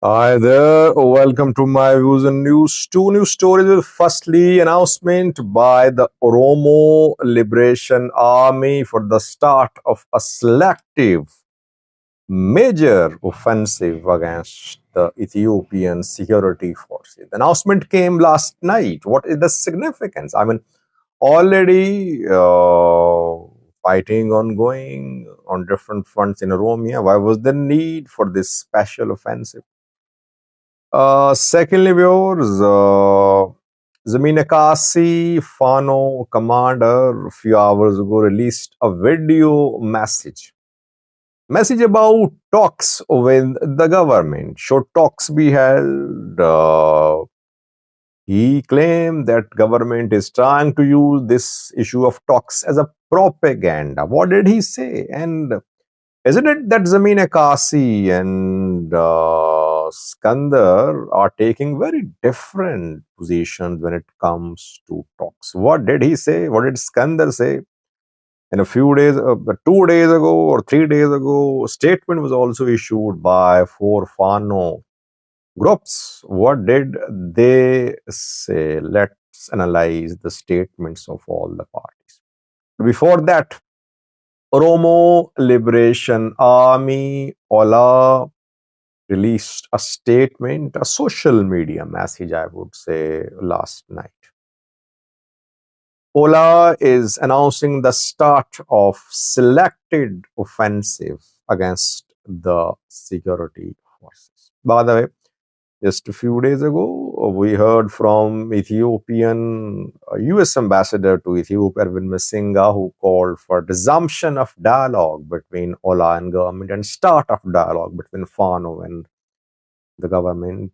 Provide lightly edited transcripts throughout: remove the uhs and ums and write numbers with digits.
Hi there, welcome to my views and news. Two news stories with firstly announcement by the Oromo Liberation Army for the start of a selective major offensive against the Ethiopian security forces. The announcement came last night. What is the significance? Already fighting ongoing on different fronts in Oromia. Why was the need for this special offensive? Secondly, viewers, Zameen Akasi, Fano commander, a few hours ago released a video message about talks with the government. Should talks be held? He claimed that government is trying to use this issue of talks as a propaganda. What did he say? And isn't it that Zameen Akasi and Skandar are taking very different positions when it comes to talks? What did he say? What did Skandar say? In a few days, 2 days ago or 3 days ago, a statement was also issued by four Fano groups. What did they say? Let's analyze the statements of all the parties. Before that, Oromo Liberation Army, OLA, released a statement, a social media message, I would say, last night. OLA is announcing the start of selected offensive against the security forces. By the way, just a few days ago, we heard from Ethiopian US ambassador to Ethiopia, Erwin Masinga, who called for resumption of dialogue between OLA and government and start of dialogue between Fano and the government.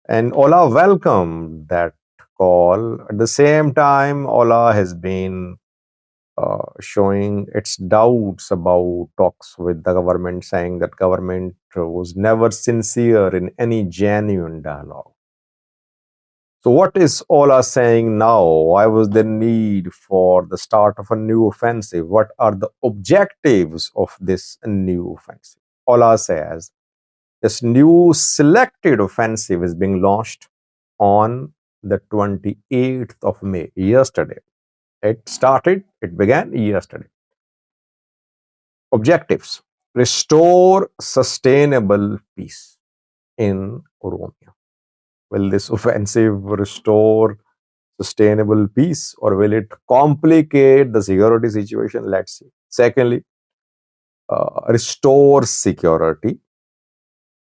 And OLA welcomed that call. At the same time, OLA has been showing its doubts about talks with the government, saying that government was never sincere in any genuine dialogue. So what is OLA saying now? Why was the need for the start of a new offensive? What are the objectives of this new offensive? OLA says this new selected offensive is being launched on the 28th of May, yesterday. It began yesterday. Objectives: restore sustainable peace in Oromia. Will this offensive restore sustainable peace or will it complicate the security situation? Let's see. Secondly, restore security,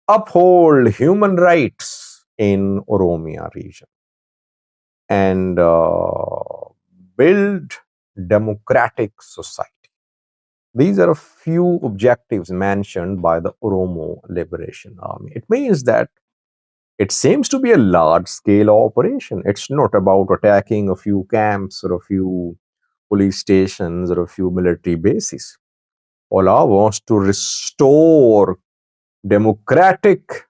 uphold human rights in Oromia region, and build democratic society. These are a few objectives mentioned by the Oromo Liberation Army. It means that it seems to be a large scale operation. It's not about attacking a few camps or a few police stations or a few military bases. OLA wants to restore democratic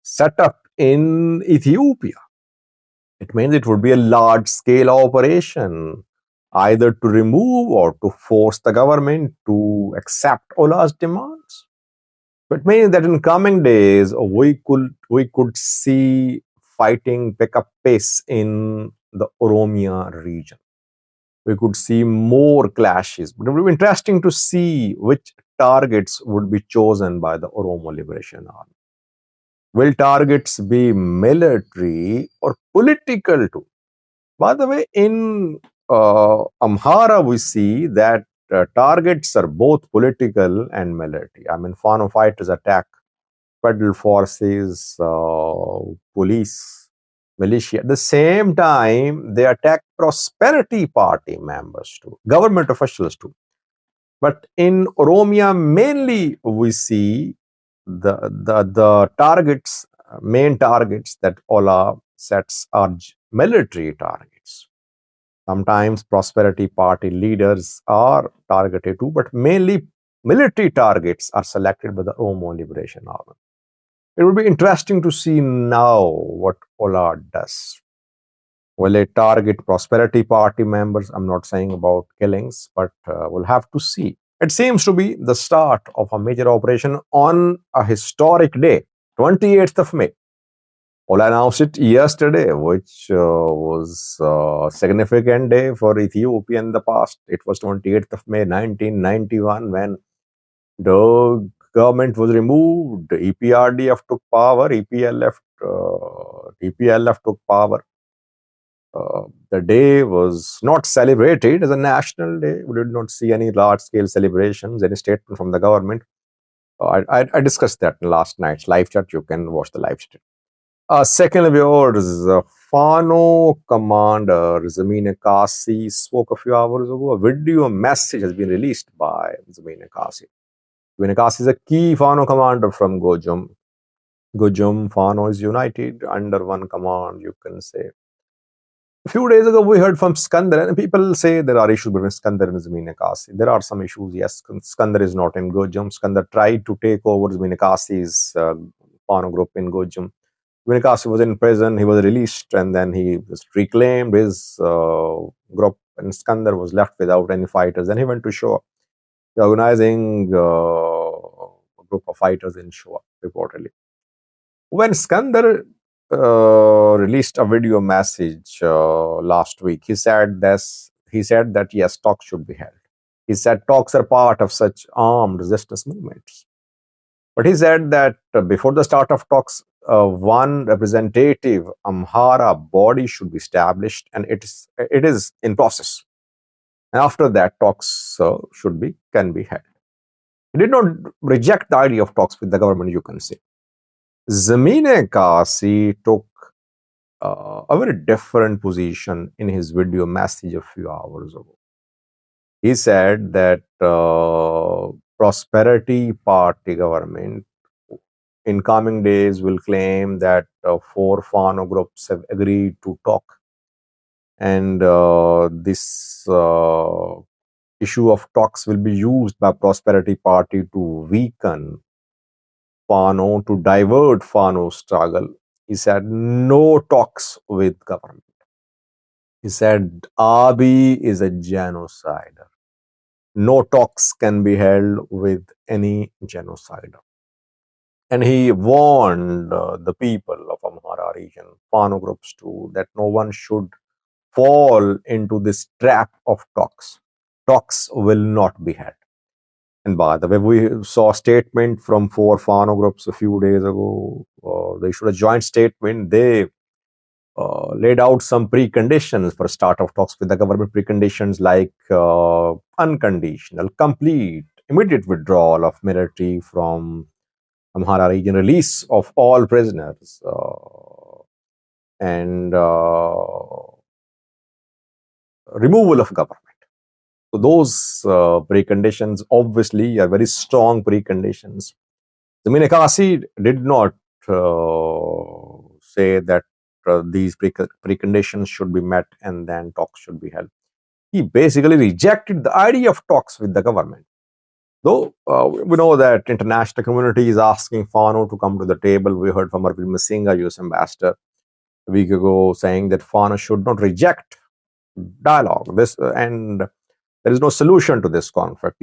setup in Ethiopia. It means it would be a large scale operation, either to remove or to force the government to accept OLA's demands. So it means that in coming days we could see fighting pick up pace in the Oromia region. We could see more clashes. But it would be interesting to see which targets would be chosen by the Oromo Liberation Army. Will targets be military or political too? By the way, in Amhara, we see that targets are both political and military. I mean, Fano fighters attack federal forces, police, militia. At the same time, they attack Prosperity Party members too, government officials too. But in Oromia, mainly we see the targets, main targets that OLA sets are military targets. Sometimes Prosperity Party leaders are targeted too, but mainly military targets are selected by the Oromo Liberation Army. It would be interesting to see now what OLA does. Will it target Prosperity Party members? I'm not saying about killings, but we'll have to see. It seems to be the start of a major operation on a historic day, 28th of May. OLA announced it yesterday, which was a significant day for Ethiopia in the past. It was 28th of May 1991 when the government was removed. EPRDF took power. EPLF took power. The day was not celebrated as a national day. We did not see any large-scale celebrations, any statement from the government. I discussed that in last night's live chat. You can watch the live chat. Second viewers, Fano commander Zamine Kasi spoke a few hours ago. A video message has been released by Zamine Kasi. Zamine Kasi is a key Fano commander from Gojum. Gojum, Fano is united under one command, you can say. A few days ago, we heard from Skandar, and people say there are issues between Skandar and Zamine Kasi. There are some issues, yes. Skandar is not in Gojum. Skandar tried to take over Zamine Kasi's Fano group in Gojum. Zamine Kasi was in prison, he was released, and then he was reclaimed his group, and Skandar was left without any fighters. And he went to Shoa, organizing a group of fighters in Shoa, reportedly. When Skandar released a video message last week, he said that yes, talks should be held. He said talks are part of such armed resistance movements. But he said that before the start of talks, one representative Amhara body should be established, and it is in process. And after that, talks can be held. He did not reject the idea of talks with the government, you can say. Zamine Kasi took a very different position in his video message a few hours ago. He said that Prosperity Party government in coming days will claim that 4 Fano groups have agreed to talk, and this issue of talks will be used by Prosperity Party to weaken Fano, to divert Fano's struggle. He said no talks with government. He said Abiy is a genocider. No talks can be held with any genocider. And he warned the people of Amhara region, Fano groups too, that no one should fall into this trap of talks. Talks will not be held. And by the way, we saw a statement from 4 Fano groups a few days ago. They issued a joint statement. They laid out some preconditions for start of talks with the government. Preconditions like unconditional, complete, immediate withdrawal of military from Amhara region, release of all prisoners, and removal of government. So those preconditions obviously are very strong preconditions. Zamine Kasi did not say that these preconditions should be met and then talks should be held. He basically rejected the idea of talks with the government. Though we know that international community is asking Fano to come to the table. We heard from Arvind Masinga, US ambassador, a week ago, saying that Fano should not reject dialogue. And there is no solution to this conflict.